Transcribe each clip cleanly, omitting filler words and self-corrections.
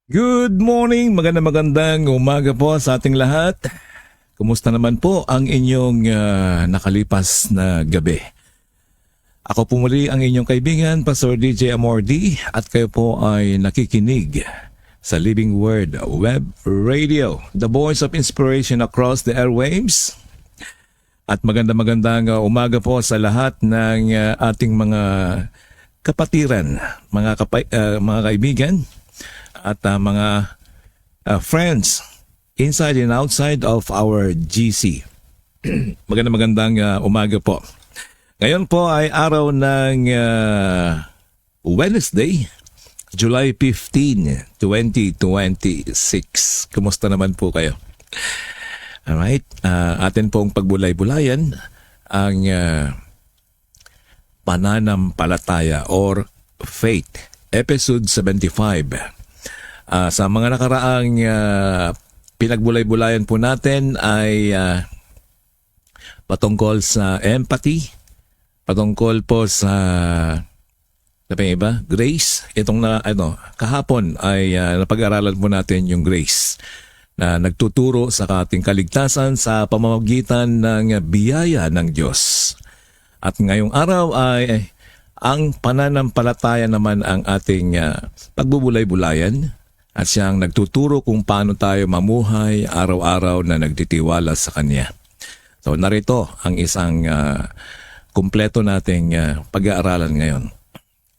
Good morning, magandang umaga po sa ating lahat. Kumusta naman po ang inyong nakalipas na gabi? Ako po muli ang inyong kaibigan, Pastor DJ Amordi, at kayo po ay nakikinig sa Living Word Web Radio, the voice of inspiration across the airwaves. At magandang umaga po sa lahat ng ating mga kapatiran, mga kaibigan, at mga friends inside and outside of our GC. Magandang umaga po. Ngayon po ay araw ng Wednesday, July 15, 2026. Kumusta naman po kayo? Alright, atin pong pagbulay-bulayan ang pananampalataya or faith, episode 75. Sa mga nakaraang pinagbulay-bulayan po natin ay patungkol sa empathy, patungkol po sa grace. Itong kahapon ay napag-aralan po natin yung grace na nagtuturo sa ating kaligtasan sa pamamagitan ng biyaya ng Diyos. At ngayong araw ay ang pananampalataya naman ang ating pagbubulay-bulayan. At siyang nagtuturo kung paano tayo mamuhay araw-araw na nagtitiwala sa Kanya. So narito ang isang kumpleto nating pag-aaralan ngayon.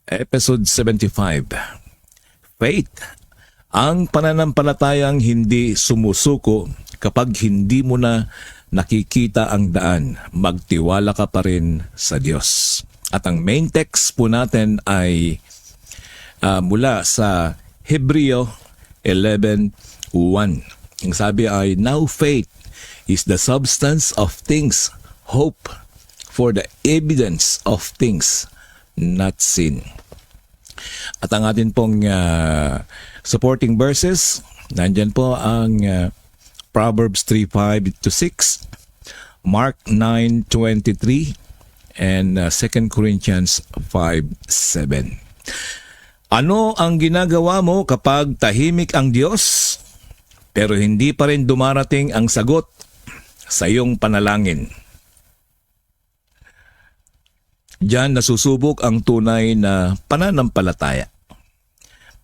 Episode 75. Faith. Ang pananampalatayang hindi sumusuko kapag hindi mo na nakikita ang daan. Magtiwala ka pa rin sa Diyos. At ang main text po natin ay mula sa Hebreo 11:1. Ang sabi ay, now faith is the substance of things, hope for the evidence of things not seen. At ang atin pong supporting verses, nandyan po ang Proverbs 3:5-6, Mark 9:23, and 2 Corinthians 5:7. Ano ang ginagawa mo kapag tahimik ang Diyos, pero hindi pa rin dumarating ang sagot sa iyong panalangin? Diyan nasusubok ang tunay na pananampalataya.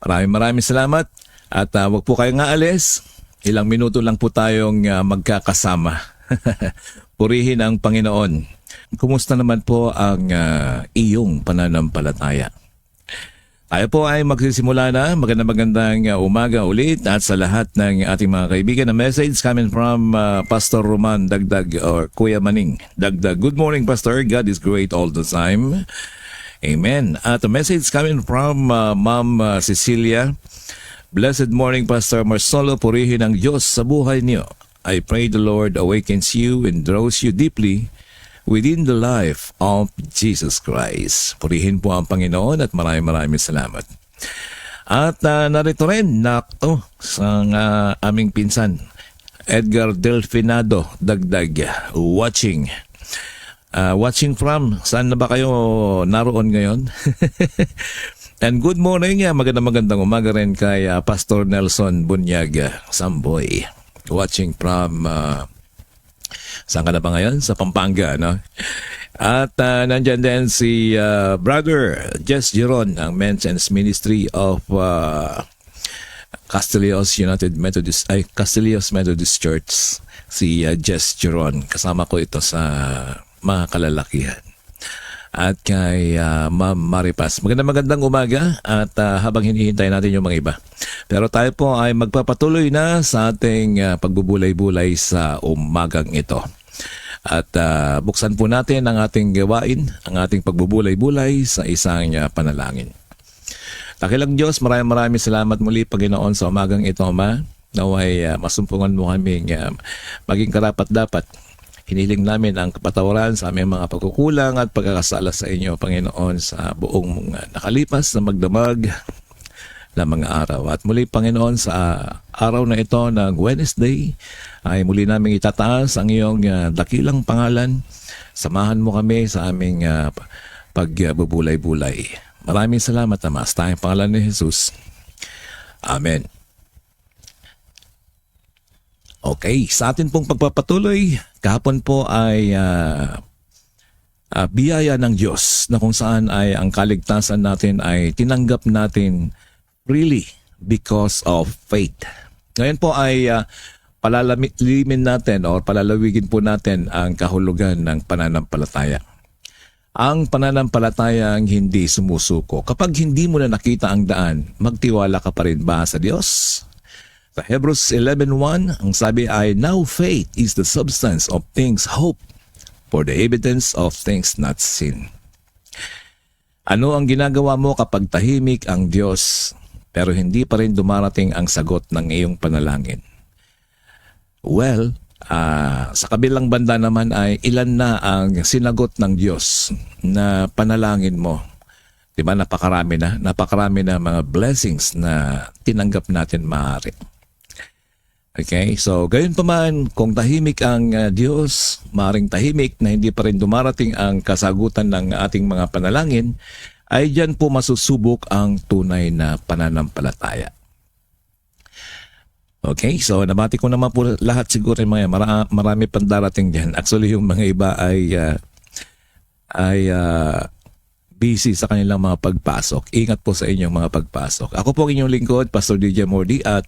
Maraming salamat at wag po kayong aalis. Ilang minuto lang po tayong magkakasama. Purihin ang Panginoon. Kumusta naman po ang iyong pananampalataya? Tayo po ay magsisimula na. Magandang umaga ulit at sa lahat ng ating mga kaibigan. A message coming from Pastor Roman Dagdag or Kuya Maning Dagdag. Good morning, Pastor. God is great all the time. Amen. At a message coming from Ma'am Cecilia. Blessed morning, Pastor Marcelo. Purihin ang Diyos sa buhay niyo. I pray the Lord awakens you and draws you deeply within the life of Jesus Christ. Purihin po ang Panginoon at maraming salamat. At narito rin sa aming pinsan, Edgar Delfinado Dagdag, watching. Watching from, saan na ba kayo naroon ngayon? And good morning, magandang umaga rin kay Pastor Nelson Bunyag Samboy. Watching from saan ka na ba ngayon? Sa Pampanga, no? At nandyan din si Brother Jess Giron, ang Men's Ministry of Castillos Methodist Church. Si Jess Giron. Kasama ko ito sa mga kalalakihan. At kay Ma'am Maripas. Magandang umaga at habang hinihintay natin yung mga iba. Pero tayo po ay magpapatuloy na sa ating pagbubulay-bulay sa umagang ito. At buksan po natin ang ating gawain, ang ating pagbubulay-bulay sa isang panalangin. Dakilang Diyos, maraming salamat muli, Panginoon, sa umagang ito, Ama. Naway masumpungan mo kaming maging karapat-dapat. Hiniling namin ang kapatawaran sa aming mga pagkukulang at pagkakasala sa inyo, Panginoon, sa buong nakalipas na magdamag na mga araw. At muli, Panginoon, sa araw na ito ng Wednesday, ay muli namin itataas ang iyong dakilang pangalan. Samahan mo kami sa aming pagbubulay-bulay. Maraming salamat, Ama. Sa tayong pangalan ni Jesus. Amen. Okay, sa atin pong pagpapatuloy, kahapon po ay biyaya ng Diyos na kung saan ay ang kaligtasan natin ay tinanggap natin freely because of faith. Ngayon po ay palalamitin natin o palalawigin po natin ang kahulugan ng pananampalataya. Ang pananampalatayang hindi sumusuko. Kapag hindi mo na nakita ang daan, magtiwala ka pa rin ba sa Diyos? Sa Hebrews 11:1, ang sabi ay, "Now faith is the substance of things hoped for the evidence of things not seen." Ano ang ginagawa mo kapag tahimik ang Diyos pero hindi pa rin dumarating ang sagot ng iyong panalangin? Well, sa kabilang banda naman ay ilan na ang sinagot ng Diyos na panalangin mo. Diba napakarami na mga blessings na tinanggap natin maaari. Okay, so gayon pa man, kung tahimik ang Diyos, maaaring tahimik na hindi pa rin dumarating ang kasagutan ng ating mga panalangin, ay diyan po masusubok ang tunay na pananampalataya. Okay, so nabati ko naman po lahat siguro mga marami pang darating diyan. Actually, yung mga iba ay busy sa kanilang mga pagpasok. Ingat po sa inyong mga pagpasok. Ako po ang inyong lingkod, Pastor DJ Mordi, at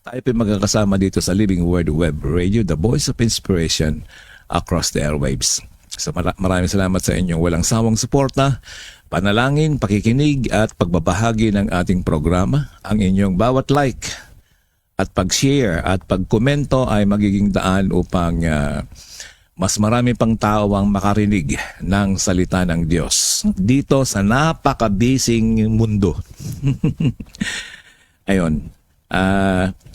tayo po magkakasama dito sa Living Word Web Radio, the voice of inspiration across the airwaves. So maraming salamat sa inyong walang sawang suporta, panalangin, pakikinig at pagbabahagi ng ating programa. Ang inyong bawat like at pag-share at pag-komento ay magiging daan upang mas marami pang tao ang makarinig ng salita ng Diyos dito sa napaka-busy mundo. Ayun.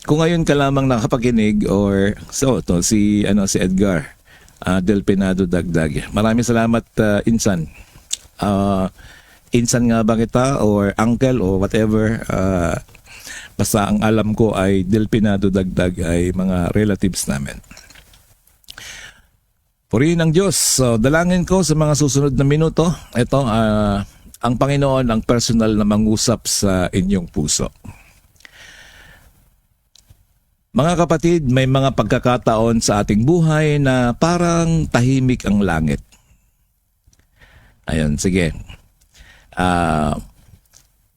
Kung ngayon ka lamang nakapakinig or si Edgar Del Penado Dagdag. Maraming salamat, Insan. Insan nga ba kita or uncle or whatever, basta ang alam ko ay Del Penado Dagdag ay mga relatives namin. Purihin ang Diyos. So, dalangin ko sa mga susunod na minuto. Ito, ang Panginoon ang personal na mangusap sa inyong puso. Mga kapatid, may mga pagkakataon sa ating buhay na parang tahimik ang langit. Ayun, sige.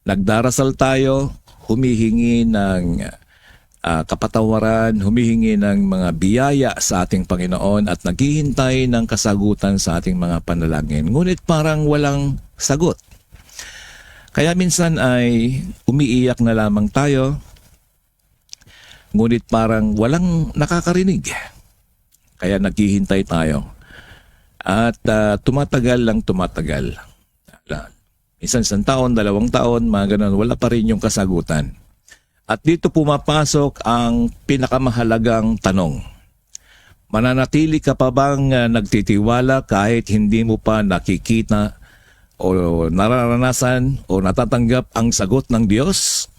Nagdarasal tayo, humihingi ng kapatawaran, humihingi ng mga biyaya sa ating Panginoon at naghihintay ng kasagutan sa ating mga panalangin. Ngunit parang walang sagot. Kaya minsan ay umiiyak na lamang tayo, ngunit parang walang nakakarinig. Kaya naghihintay tayo. At tumatagal lang tumatagal. Isang taon, 2 taon, mga ganun, wala pa rin yung kasagutan. At dito pumapasok ang pinakamahalagang tanong. Mananatili ka pa bang nagtitiwala kahit hindi mo pa nakikita o nararanasan o natatanggap ang sagot ng Diyos?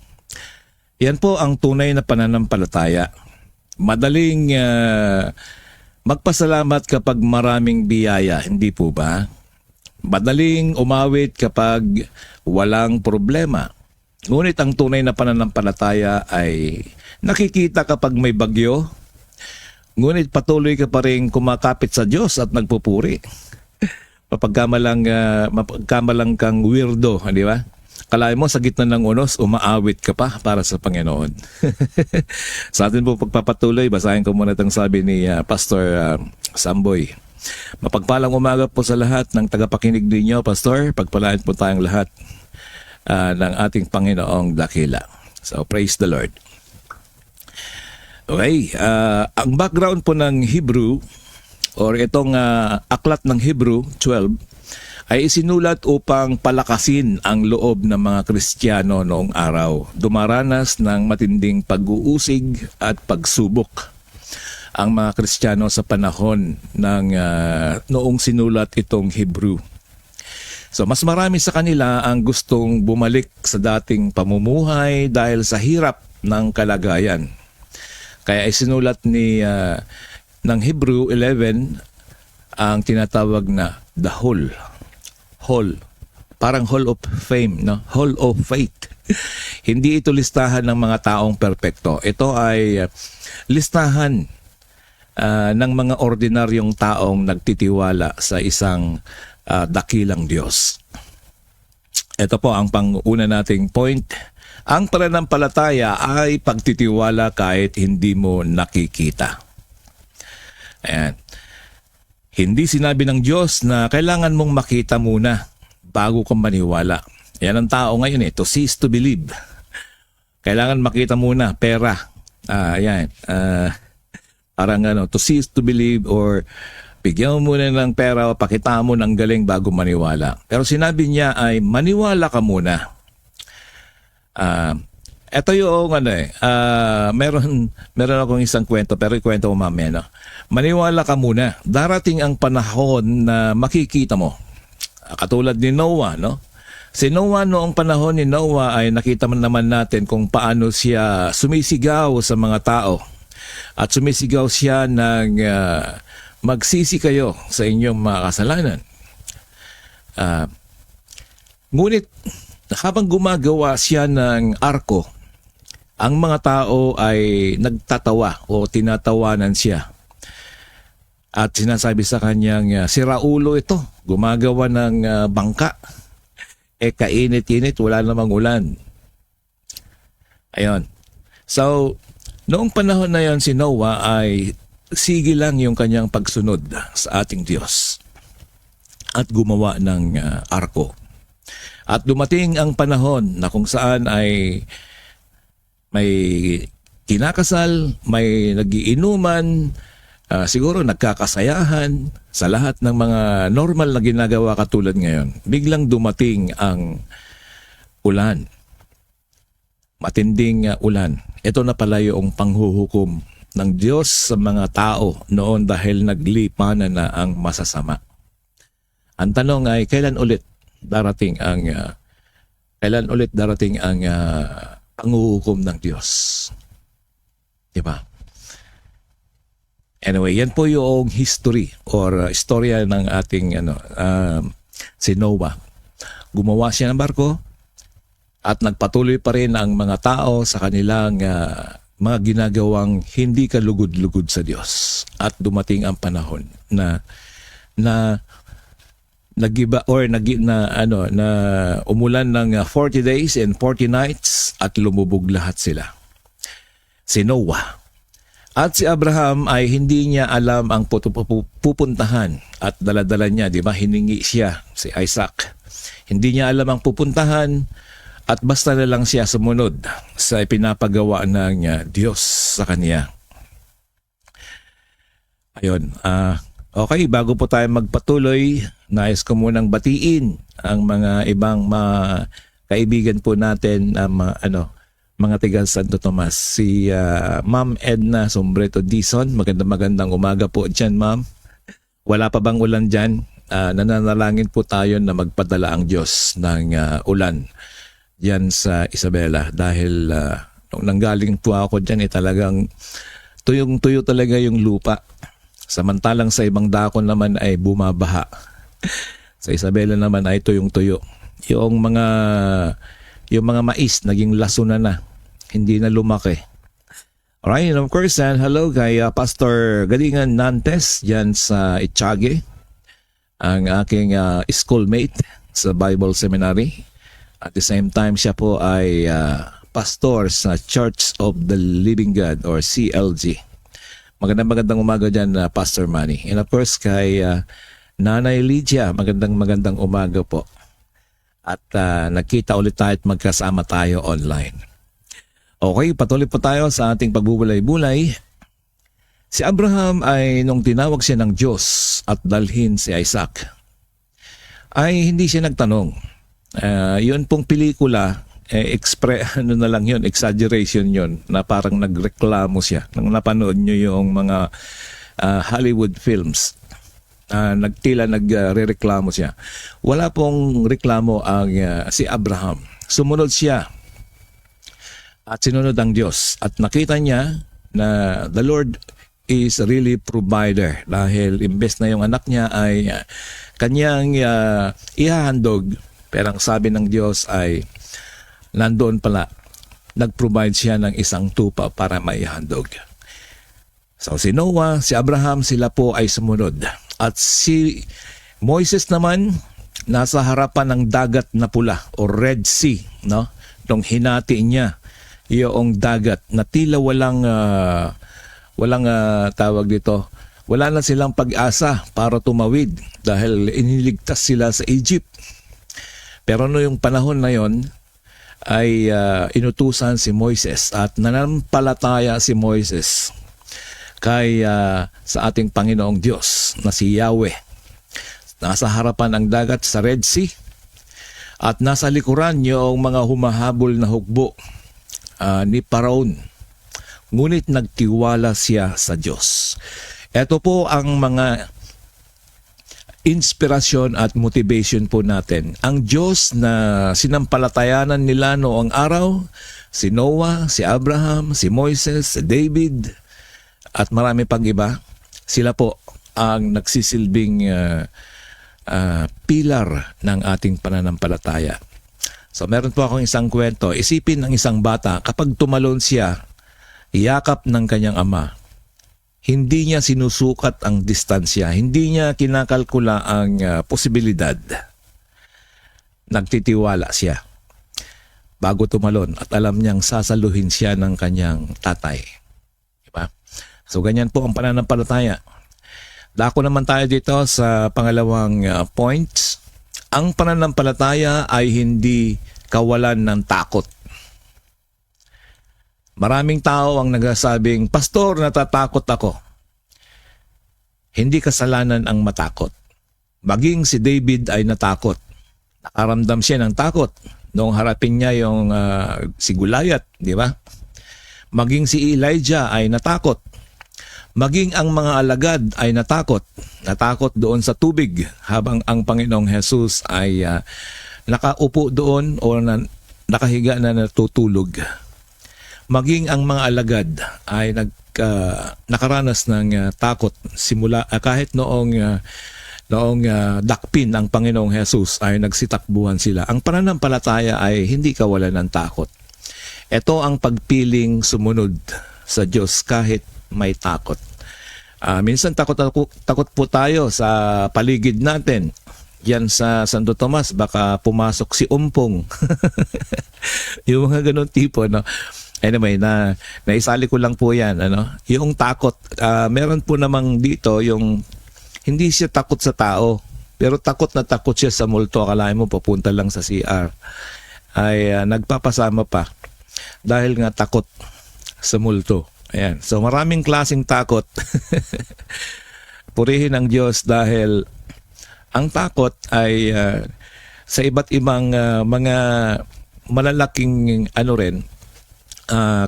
Yan po ang tunay na pananampalataya. Madaling magpasalamat kapag maraming biyaya, hindi po ba? Madaling umawit kapag walang problema. Ngunit ang tunay na pananampalataya ay nakikita kapag may bagyo, ngunit patuloy ka pa rin kumakapit sa Diyos at nagpupuri. Mapagkamalang kang weirdo, di ba? Kalahin mo sa gitna ng unos, umaawit ka pa para sa Panginoon. Sa atin po pagpapatuloy, basahin ko muna itong sabi ni Pastor Samboy. Mapagpalang umaga po sa lahat ng tagapakinig ninyo, Pastor. Pagpalain po tayong lahat ng ating Panginoong dakila. So, praise the Lord. Okay, ang background po ng Hebrew, or itong aklat ng Hebrew 12, ay isinulat upang palakasin ang loob ng mga Kristiyano noong araw. Dumaranas ng matinding pag-uusig at pagsubok ang mga Kristiyano sa panahon ng noong sinulat itong Hebrew. So mas marami sa kanila ang gustong bumalik sa dating pamumuhay dahil sa hirap ng kalagayan. Kaya isinulat ng Hebrew 11 ang tinatawag na the Hall. Parang Hall of Fame, no? Hall of Faith. Hindi ito listahan ng mga taong perpekto. Ito ay listahan ng mga ordinaryong taong nagtitiwala sa isang dakilang Diyos. Ito po ang pang-una nating point. Ang pananampalataya ay pagtitiwala kahit hindi mo nakikita. Ayan. Hindi sinabi ng Diyos na kailangan mong makita muna bago kang maniwala. Yan ang tao ngayon to cease to believe. Kailangan makita muna, pera. Parang to cease to believe or bigyan mo muna ng pera o pakita mo ng galing bago maniwala. Pero sinabi niya ay maniwala ka muna. Ito yung meron akong isang kwento pero ikwento ko mamaya. No? Maniwala ka muna. Darating ang panahon na makikita mo. Katulad ni Noah, no? Si Noah noong panahon ni Noah ay nakita naman natin kung paano siya sumisigaw sa mga tao. At sumisigaw siya ng magsisi kayo sa inyong mga kasalanan. Ngunit habang gumagawa siya ng arko, ang mga tao ay nagtatawa o tinatawanan siya. At sinasabi sa kanyang, si Raulo ito, gumagawa ng bangka. Kainit-init, wala namang ulan. Ayun. So, noong panahon na yon si Noah ay sige lang yung kanyang pagsunod sa ating Diyos at gumawa ng arko. At dumating ang panahon na kung saan ay may kinakasal, may nagiinuman, siguro nagkakasayahan sa lahat ng mga normal na ginagawa katulad ngayon. Biglang dumating ang ulan. Matinding ulan. Ito na pala yung panghuhukom ng Diyos sa mga tao noon dahil naglipanan na ang masasama. Ang tanong ay kailan ulit darating ang panghuhukom ng Diyos? Diba? Anyway, yan po yung history or istorya ng ating si Noah. Gumawa siya ng barko at nagpatuloy pa rin ang mga tao sa kanilang mga ginagawang hindi kalugod-lugod sa Diyos. At dumating ang panahon na nagiba or na umulan ng 40 days and 40 nights at lumubog lahat sila. Si Noah. At si Abraham ay hindi niya alam ang pupuntahan at daladala niya, di ba? Hiningi siya si Isaac. Hindi niya alam ang pupuntahan at basta na lang siya sumunod sa ipinapagawa ng Diyos sa kanya. Ayun. Okay, bago po tayo magpatuloy, nais ko munang batiin ang mga ibang kaibigan po natin mga tiga Santo Tomas. Si Ma'am Edna Sombreto Dizon, magandang umaga po dyan, Ma'am. Wala pa bang ulan dyan? Nananalangin po tayo na magpadala ang Diyos ng ulan dyan sa Isabela dahil nung nanggaling po ako dyan talagang tuyong-tuyo talaga yung lupa. Samantalang sa ibang dako naman ay bumabaha. Sa Isabela naman ay tuyong-tuyo. Yung mga mais naging lasunan na. Hindi na lumaki. Alright, and of course, hello kay Pastor Galingan Nantes dyan sa Itchage. Ang aking schoolmate sa Bible Seminary. At the same time, siya po ay pastor sa Church of the Living God or CLG. Magandang umaga dyan, Pastor Manny. And of course, kay Nanay Lydia, magandang umaga po. At nagkita ulit tayo at magkasama tayo online. Okay, patuloy po tayo sa ating pagbubulay-bulay. Si Abraham ay nung tinawag siya ng Diyos at dalhin si Isaac, ay hindi siya nagtanong. Yun pong pelikula, exaggeration yun, na parang nagreklamo siya. Nang napanood nyo yung mga Hollywood films, nagre-reklamo siya. Wala pong reklamo ang si Abraham. Sumunod siya at sinunod ang Diyos. At nakita niya na the Lord is really provider dahil imbes na yung anak niya ay kanyang ihahandog. Pero ang sabi ng Diyos ay nandoon pala, nag-provide siya ng isang tupa para maihandog. So si Noah, si Abraham, sila po ay sumunod. At si Moises naman, nasa harapan ng dagat na pula o Red Sea, no? Nung hinati niya yung dagat na tila walang tawag dito, wala na silang pag-asa para tumawid dahil iniligtas sila sa Egypt. Pero no yung panahon na yon ay inutusan si Moises at nanampalataya si Moises kay sa ating Panginoong Diyos na si Yahweh. Nasa harapan ang dagat sa Red Sea at nasa likuran yung mga humahabol na hukbo ni Paraon. Ngunit nagtiwala siya sa Diyos. Ito po ang mga inspirasyon at motivation po natin. Ang Diyos na sinampalatayanan nila noong araw, si Noah, si Abraham, si Moises, si David, at marami pang iba, sila po ang nagsisilbing pilar ng ating pananampalataya. So meron po akong isang kwento. Isipin ng isang bata, kapag tumalon siya, yakap ng kanyang ama, hindi niya sinusukat ang distansya, hindi niya kinakalkula ang posibilidad. Nagtitiwala siya bago tumalon at alam niyang sasaluhin siya ng kanyang tatay. Diba? So ganyan po ang pananampalataya. Dako naman tayo dito sa pangalawang point. Ang pananampalataya ay hindi kawalan ng takot. Maraming tao ang nagsasabing, "Pastor, natatakot ako." Hindi kasalanan ang matakot. Maging si David ay natakot. Nakaramdam siya ng takot noong harapin niya yung si Goliath, di ba? Maging si Elijah ay natakot. Maging ang mga alagad ay natakot. Natakot doon sa tubig habang ang Panginoong Jesus ay nakaupo doon o nakahiga na natutulog. Maging ang mga alagad ay nakaranas ng takot simula kahit noong dakpin ang Panginoong Jesus ay nagsitakbuhan sila. Ang pananampalataya ay hindi kawalan ng takot. Ito ang pagpiling sumunod sa Diyos kahit may takot. Minsan takot po tayo sa paligid natin. Yan sa Santo Tomas, baka pumasok si umpong. Yung mga ganun tipo, no? Anyway, naisali ko lang po yan. Yung takot, meron po namang dito yung hindi siya takot sa tao, pero takot na takot siya sa multo. Akalain mo papunta lang sa CR. Ay nagpapasama pa dahil nga takot sa multo. Ayan. So maraming klaseng takot. Purihin ang Diyos dahil ang takot ay sa iba't ibang mga malalaking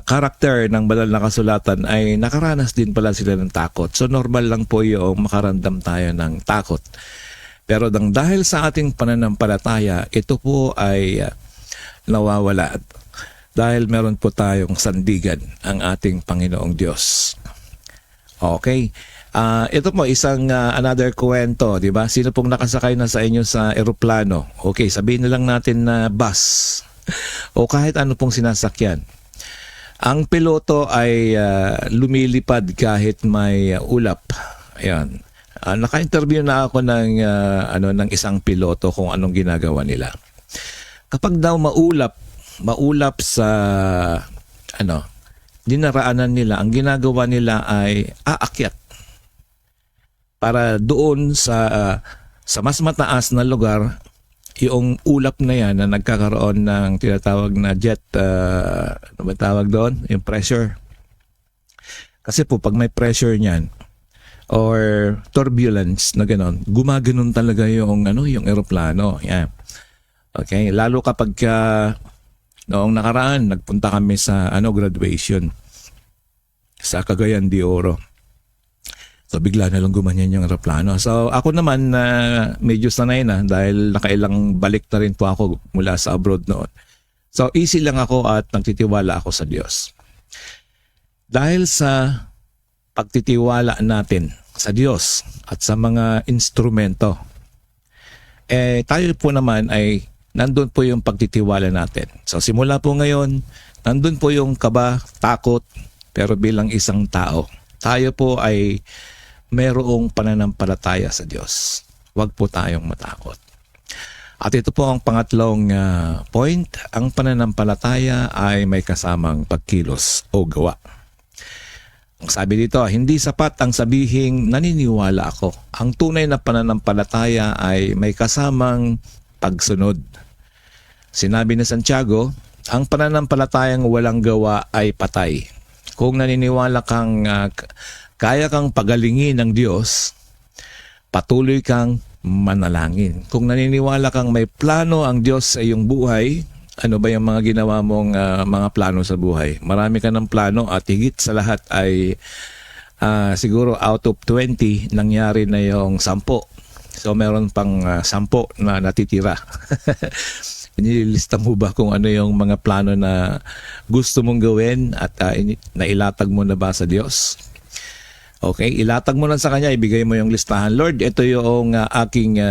karakter ng banal na kasulatan ay nakaranas din pala sila ng takot. So normal lang po yung makaramdam tayo ng takot. Pero dahil sa ating pananampalataya, ito po ay nawawala. Dahil meron po tayong sandigan ang ating Panginoong Diyos. Okay. Ito po isang another kwento, di ba? Sino pong nakasakay na sa inyo sa eroplano? Okay, sabihin na lang natin na bus o kahit ano pong sinasakyan. Ang piloto ay lumilipad kahit may ulap. Ayan. Naka-interview na ako ng isang piloto kung anong ginagawa nila. Kapag daw maulap sa dinaraanan nila, ang ginagawa nila ay aakyat para doon sa mas mataas na lugar yung ulap na yan na nagkakaroon ng tinatawag na jet, ano ba tawag doon? Yung pressure. Kasi po pag may pressure niyan or turbulence na gano'n, gumaganon talaga yung eroplano. Yan. Okay, lalo kapag noong nakaraan nagpunta kami sa graduation sa Cagayan de Oro. So bigla na lang gumanyan yung eroplano. So ako naman medyo sanay na dahil nakailang balik na rin po ako mula sa abroad noon. So easy lang ako at nagtitiwala ako sa Diyos. Dahil sa pagtitiwala natin sa Diyos at sa mga instrumento, tayo po naman ay nandun po yung pagtitiwala natin. So simula po ngayon, nandun po yung kaba, takot, pero bilang isang tao, tayo po ay mayroong pananampalataya sa Diyos. Huwag po tayong matakot. At ito po ang pangatlong point, ang pananampalataya ay may kasamang pagkilos o gawa. Ang sabi dito, hindi sapat ang sabihing naniniwala ako. Ang tunay na pananampalataya ay may kasamang pagsunod. Sinabi ni Santiago, ang pananampalatayang walang gawa ay patay. Kung naniniwala kang kaya kang pagalingin ng Diyos, patuloy kang manalangin. Kung naniniwala kang may plano ang Diyos sa iyong buhay, ano ba yung mga ginawa mong mga plano sa buhay? Marami ka ng plano at higit sa lahat ay siguro out of 20, nangyari na yung 10. So meron pang 10 na natitira. Inilista mo ba kung ano yung mga plano na gusto mong gawin at nailatag mo na ba sa Diyos? Okay, ilatag mo na sa Kanya, ibigay mo yung listahan. Lord, ito yung aking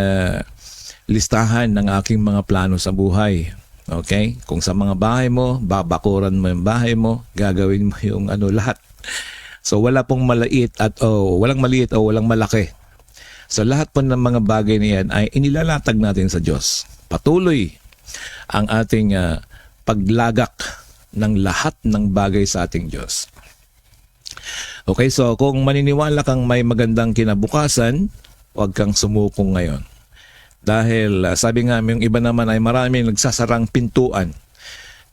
listahan ng aking mga plano sa buhay. Okay? Kung sa mga bahay mo, babakuran mo yung bahay mo, gagawin mo yung lahat. So wala pong maliit walang maliit o walang malaki. So lahat po ng mga bagay na yan ay inilalatag natin sa Diyos. Patuloy ang ating paglagak ng lahat ng bagay sa ating Diyos. Okay, so kung maniniwala kang may magandang kinabukasan, huwag kang sumuko ngayon. Dahil sabi nga, yung iba naman ay maraming nagsasarang pintuan.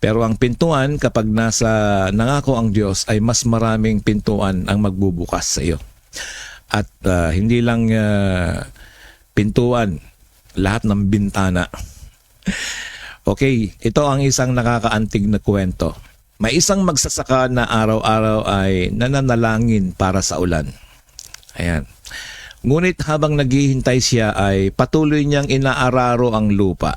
Pero ang pintuan, kapag nangako ang Diyos, ay mas maraming pintuan ang magbubukas sa iyo. At hindi lang pintuan, lahat ng bintana. Okay, ito ang isang nakakaantig na kwento. May isang magsasaka na araw-araw ay nananalangin para sa ulan. Ayan. Ngunit habang naghihintay siya ay patuloy niyang inaararo ang lupa.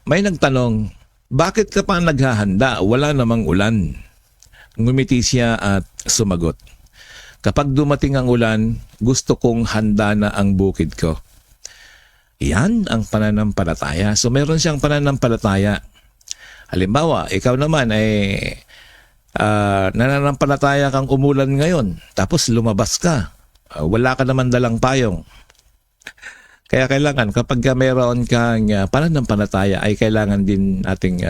May nagtanong, bakit ka pa naghahanda? Wala namang ulan. Ngumiti siya at sumagot, kapag dumating ang ulan, gusto kong handa na ang bukid ko. Yan ang pananampalataya. So meron siyang pananampalataya. Halimbawa, ikaw naman ay nananampalataya kang umulan ngayon, tapos lumabas ka. Wala ka naman dalang payong. Kaya kailangan kapag mayroon kang pananampalataya ay kailangan din nating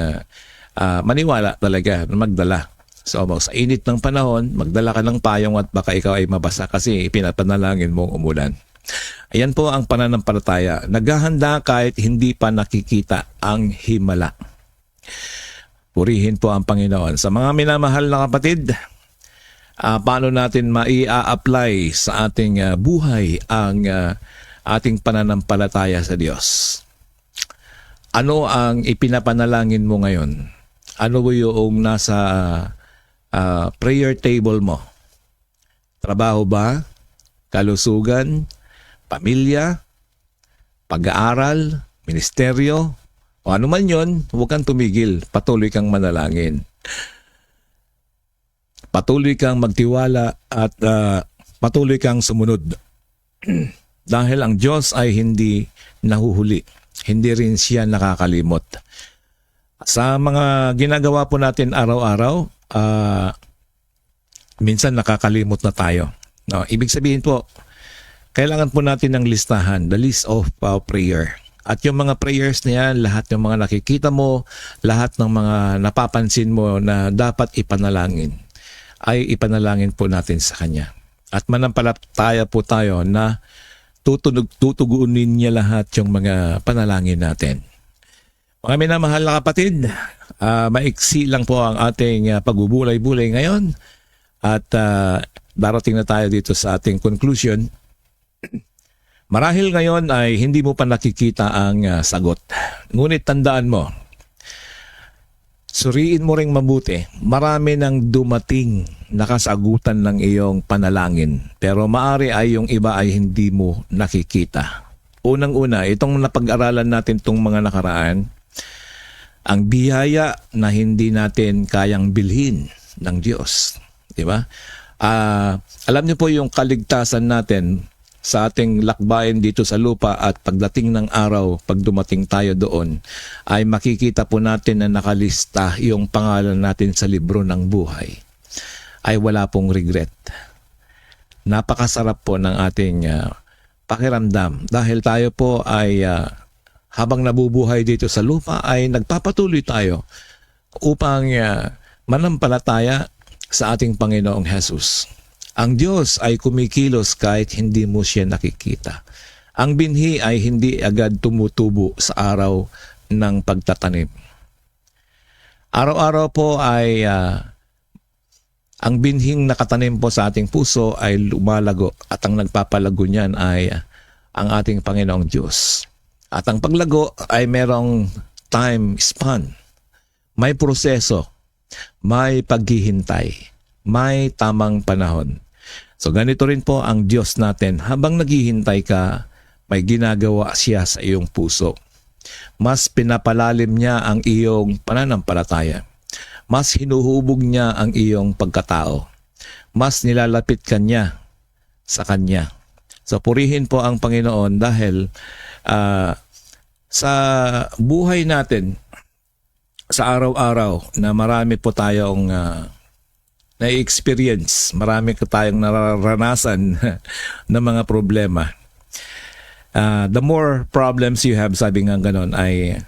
maniwala talaga na magdala. So sa init ng panahon, magdala ka ng payong at baka ikaw ay mabasa kasi pinapanalangin mong umulan. Ayan po ang pananampalataya. Naghahanda kahit hindi pa nakikita ang himala. Purihin po ang Panginoon. Sa mga minamahal na kapatid, paano natin mai-apply sa ating buhay ang ating pananampalataya sa Diyos? Ano ang ipinapanalangin mo ngayon? Ano ba yung nasa prayer table mo? Trabaho ba? Kalusugan? Pamilya? Pag-aaral? Ministeryo? O ano man yun, huwag kang tumigil. Patuloy kang manalangin. Patuloy kang magtiwala at patuloy kang sumunod. Dahil ang Diyos ay hindi nahuhuli. Hindi rin siya nakakalimot. Sa mga ginagawa po natin araw-araw, minsan nakakalimot na tayo. No, ibig sabihin po, kailangan po natin ng listahan, the list of prayer. At yung mga prayers na yan, lahat ng mga nakikita mo, lahat ng mga napapansin mo na dapat ipanalangin, ay ipanalangin po natin sa Kanya. At manampalataya po tayo na tutugunin niya lahat yung mga panalangin natin. Mga minamahal na kapatid, maiksi lang po ang ating pagbubulay-bulay ngayon. At darating na tayo dito sa ating conclusion. Marahil ngayon ay hindi mo pa nakikita ang sagot. Ngunit tandaan mo, suriin mo ring mabuti, marami nang dumating nakasagutan ng iyong panalangin. Pero maari ay yung iba ay hindi mo nakikita. Unang-una, itong napag-aralan natin itong mga nakaraan, ang biyaya na hindi natin kayang bilhin ng Diyos. Di ba? Alam niyo po yung kaligtasan natin, sa ating lakbayin dito sa lupa at pagdating ng araw, pag dumating tayo doon, ay makikita po natin na nakalista yung pangalan natin sa libro ng buhay, ay wala pong regret. Napakasarap po ng ating pakiramdam dahil tayo po ay habang nabubuhay dito sa lupa ay nagpapatuloy tayo upang manampalataya sa ating Panginoong Hesus. Ang Diyos ay kumikilos kahit hindi mo siya nakikita. Ang binhi ay hindi agad tumutubo sa araw ng pagtatanim. Araw-araw po ay ang binhing nakatanim po sa ating puso ay lumalago at ang nagpapalago niyan ay ang ating Panginoong Diyos. At ang paglago ay merong time span, may proseso, may paghihintay, may tamang panahon. So ganito rin po ang Diyos natin. Habang naghihintay ka, may ginagawa siya sa iyong puso. Mas pinapalalim niya ang iyong pananampalataya. Mas hinuhubog niya ang iyong pagkatao. Mas nilalapit ka niya sa Kanya. So purihin po ang Panginoon dahil sa buhay natin, sa araw-araw na marami po tayong na-experience, marami ko tayong nararanasan ng mga problema. The more problems you have, sabi nga ganon, ay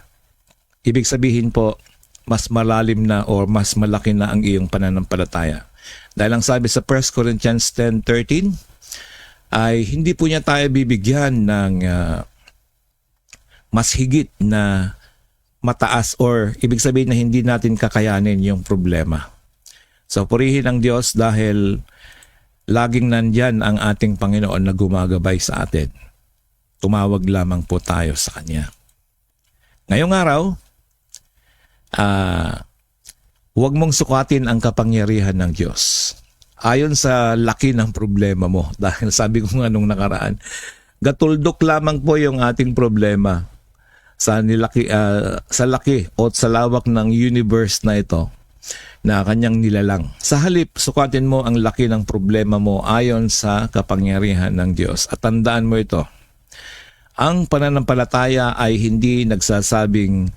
ibig sabihin po, mas malalim na o mas malaki na ang iyong pananampalataya. Dahil ang sabi sa 1 Corinthians 10:13, ay hindi po niya tayo bibigyan ng mas higit na mataas or ibig sabihin na hindi natin kakayanin yung problema. So purihin ang Diyos dahil laging nandyan ang ating Panginoon na gumagabay sa atin. Tumawag lamang po tayo sa Kanya. Ngayong araw, huwag mong sukatin ang kapangyarihan ng Diyos. Ayon sa laki ng problema mo, dahil sabi ko nga nung nakaraan, gatuldok lamang po yung ating problema sa laki o sa lawak ng universe na ito na Kanyang nilalang. Sa halip, sukatin mo ang laki ng problema mo ayon sa kapangyarihan ng Diyos. At tandaan mo ito, ang pananampalataya ay hindi nagsasabing,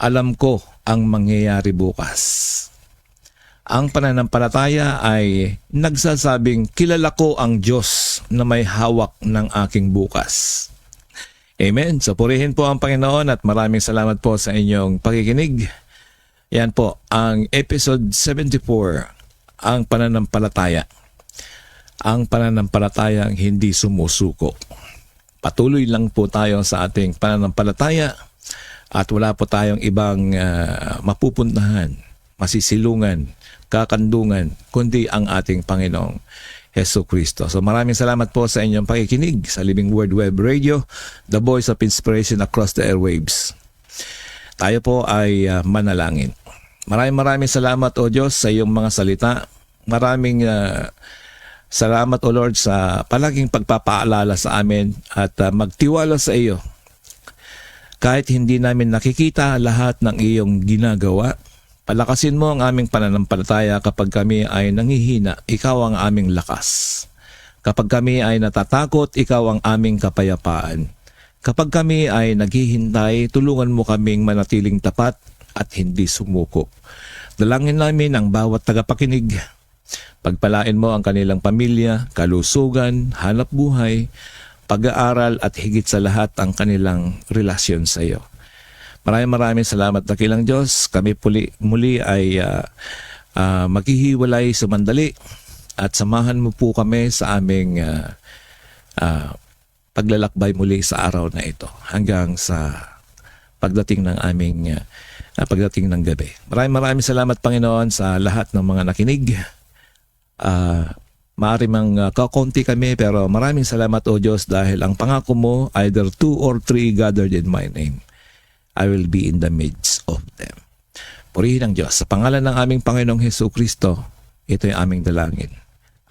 alam ko ang mangyayari bukas. Ang pananampalataya ay nagsasabing, kilala ko ang Diyos na may hawak ng aking bukas. Amen. So purihin po ang Panginoon at maraming salamat po sa inyong pakikinig. Yan po ang episode 74, ang pananampalataya. Ang pananampalatayang hindi sumusuko. Patuloy lang po tayo sa ating pananampalataya at wala po tayong ibang mapupuntahan, masisilungan, kakandungan, kundi ang ating Panginoong Hesus Kristo. So maraming salamat po sa inyong pakikinig sa Living Word Web Radio, the voice of inspiration across the airwaves. Tayo po ay manalangin. Maraming salamat o Diyos sa iyong mga salita. Maraming salamat o Lord sa palaging pagpapaalala sa amin at magtiwala sa iyo. Kahit hindi namin nakikita lahat ng iyong ginagawa, palakasin mo ang aming pananampalataya kapag kami ay nanghihina, ikaw ang aming lakas. Kapag kami ay natatakot, ikaw ang aming kapayapaan. Kapag kami ay naghihintay, tulungan mo kaming manatiling tapat at hindi sumuko. Dalangin namin ang bawat tagapakinig. Pagpalain mo ang kanilang pamilya, kalusugan, hanap buhay, pag-aaral at higit sa lahat ang kanilang relasyon sa iyo. Maraming salamat dakilang Diyos. Kami muli ay maghihiwalay sa mandali at samahan mo po kami sa aming paglalakbay muli sa araw na ito hanggang sa pagdating ng aming pagdating ng gabi. Maraming salamat Panginoon sa lahat ng mga nakinig. Maaari mang kakonti kami pero maraming salamat o Diyos dahil ang pangako mo, either 2 or 3 gathered in my name, I will be in the midst of them. Purihin ang Diyos. Sa pangalan ng aming Panginoong Hesus Kristo, ito yung aming dalangin.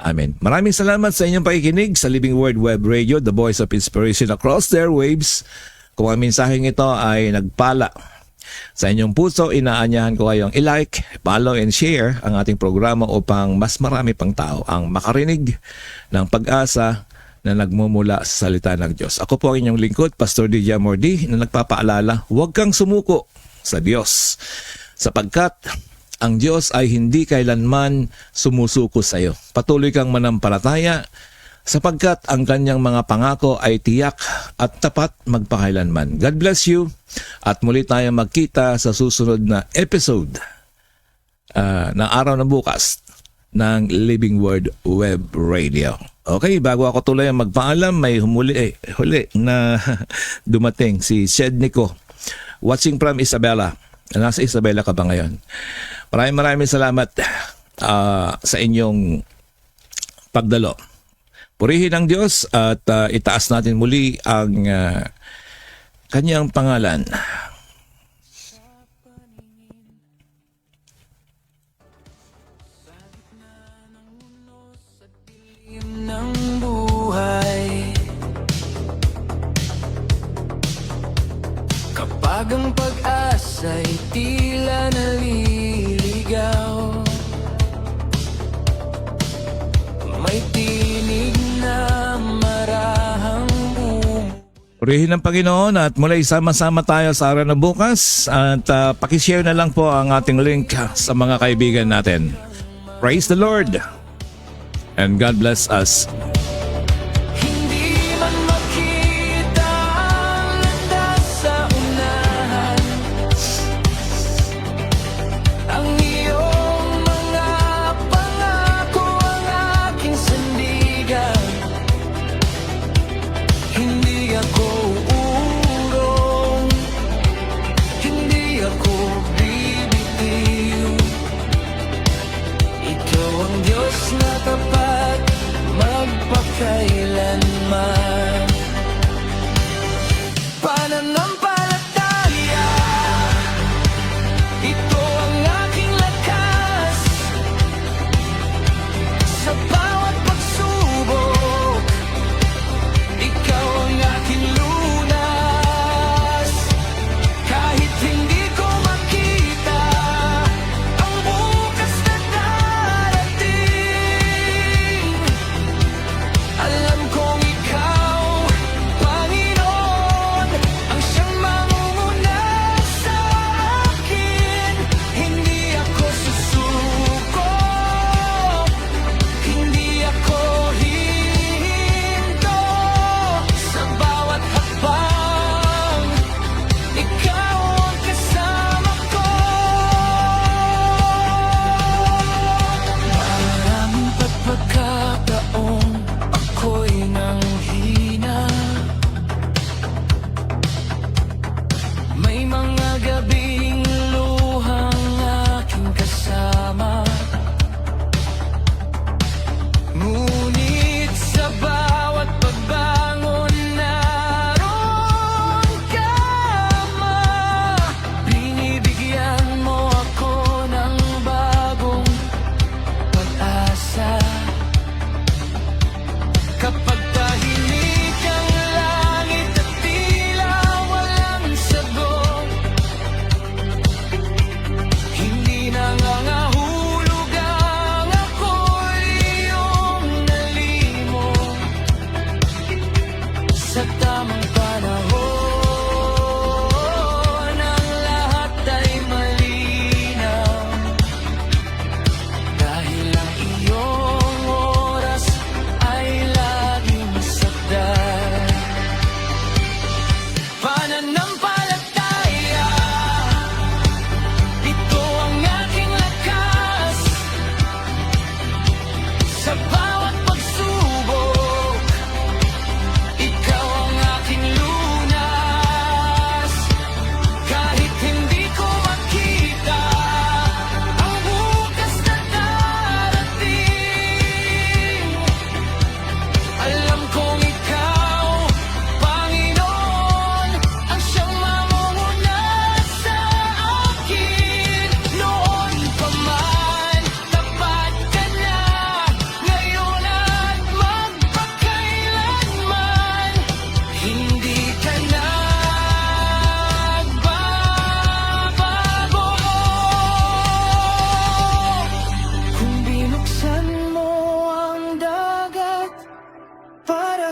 Amen. Maraming salamat sa inyong pakikinig sa Living Word Web Radio, the voice of inspiration across the airwaves. Kung ang mensaheng ito ay nagpala sa inyong puso, inaanyahan ko kayong i-like, follow and share ang ating programa upang mas marami pang tao ang makarinig ng pag-asa na nagmumula sa salita ng Diyos. Ako po ang inyong lingkod, Pastor DJ Mordi, na nagpapaalala, huwag kang sumuko sa Diyos sapagkat ang Diyos ay hindi kailanman sumusuko sa iyo. Patuloy kang manampalataya sapagkat ang kanyang mga pangako ay tiyak at tapat magpakailanman. God bless you at muli tayong magkita sa susunod na episode ng araw na bukas ng Living Word Web Radio. Okay, bago ako tuloy ang magpaalam, may huli na dumating si Shednico watching from Isabela. Nasa Isabela ka ba ngayon? Maraming salamat sa inyong pagdalo. Purihin ang Diyos at itaas natin muli ang kanyang pangalan. Ng buhay, kapag ang pag-asa'y tila naliligaw, may tinig na marahang Purihin ang Panginoon at muli sama-sama tayo sa araw na bukas at pakishare na lang po ang ating link sa mga kaibigan natin. Praise the Lord and God bless us. hindi man makita ang landas sa unahan. Ang iyong mga pangako ang aking sandigan. Hindi ako urong, hindi ako bibitiw. Ikaw ang Diyos na tapat magpakailanman. Pananampalataya, ito ang aking lakas. Sa bawat pagsubok, ikaw ang aking lunas. Kahit hindi ko makita ang bukas na darating, alam kong ikaw, Panginoon, ang siyang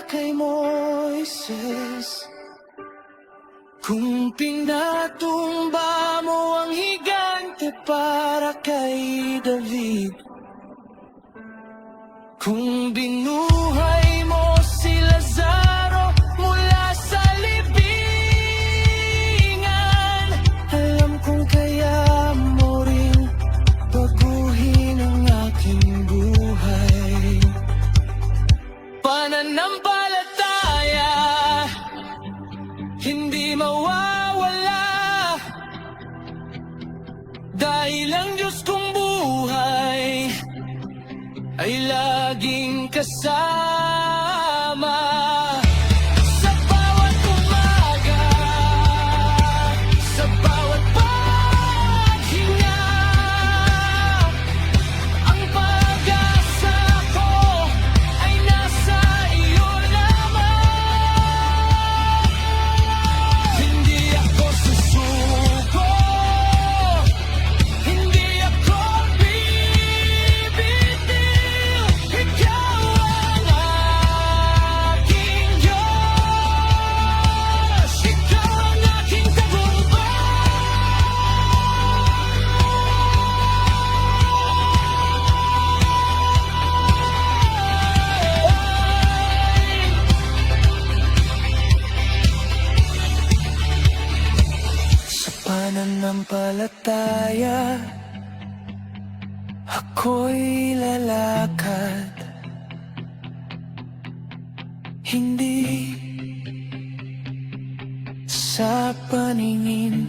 kay Moises. Kung pinatumba mo ang higante para kay David, kung binuhay mo si Lazaro mula sa libingan, alam kong kaya mo rin baguhin ang aking buhay. Pananampalataya, hindi mawawala, dahil ang Diyos kong buhay ay laging kasama. Sa bawat umaga, sa bawat paghinga, ang pag-asa ko ay nasa iyo lamang. Hindi ako susuko, hindi ako bibitiw. Ikaw ang aking Diyos, ikaw ang aking tagumpay. Sa pananampalataya, ako'y lalakad, hindi sa paningin,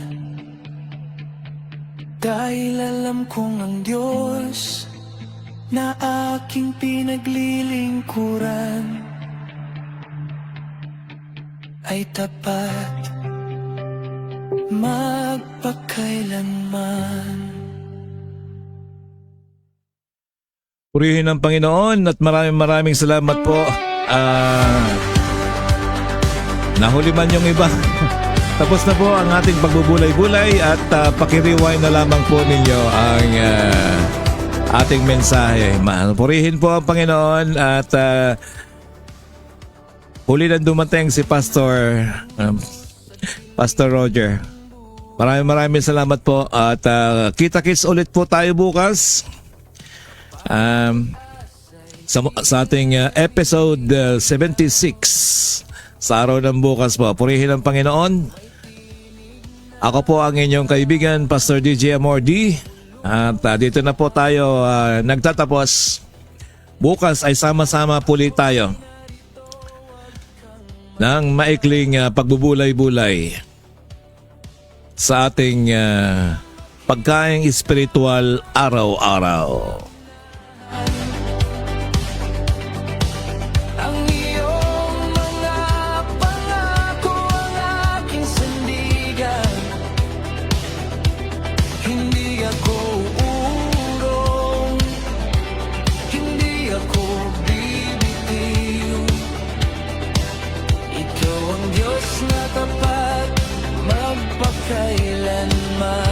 dahil alam kong ang Diyos na aking pinaglilingkuran ay tapat magpakailanman. Purihin ang Panginoon at maraming salamat po. Nahuli man yung iba. Tapos na po ang ating pagbubulay-bulay at pakirewind na lamang po ninyo ang ating mensahe. Purihin po ang Panginoon at huli na dumating si Pastor Roger. Maraming salamat po at kita-kits ulit po tayo bukas. Sa ating episode 76 sa araw ng bukas po. Purihin ang Panginoon. Ako po ang inyong kaibigan, Pastor DJ Amordi. At dito na po tayo nagtatapos. Bukas ay sama-sama puli tayo ng maikling pagbubulay-bulay sa ating pagkaing espiritual araw-araw. Ang iyong mga pangako ang aking sandigan. Hindi ako uurong, hindi ako bibitiw. Ikaw ang Diyos na tapat magpakailanman.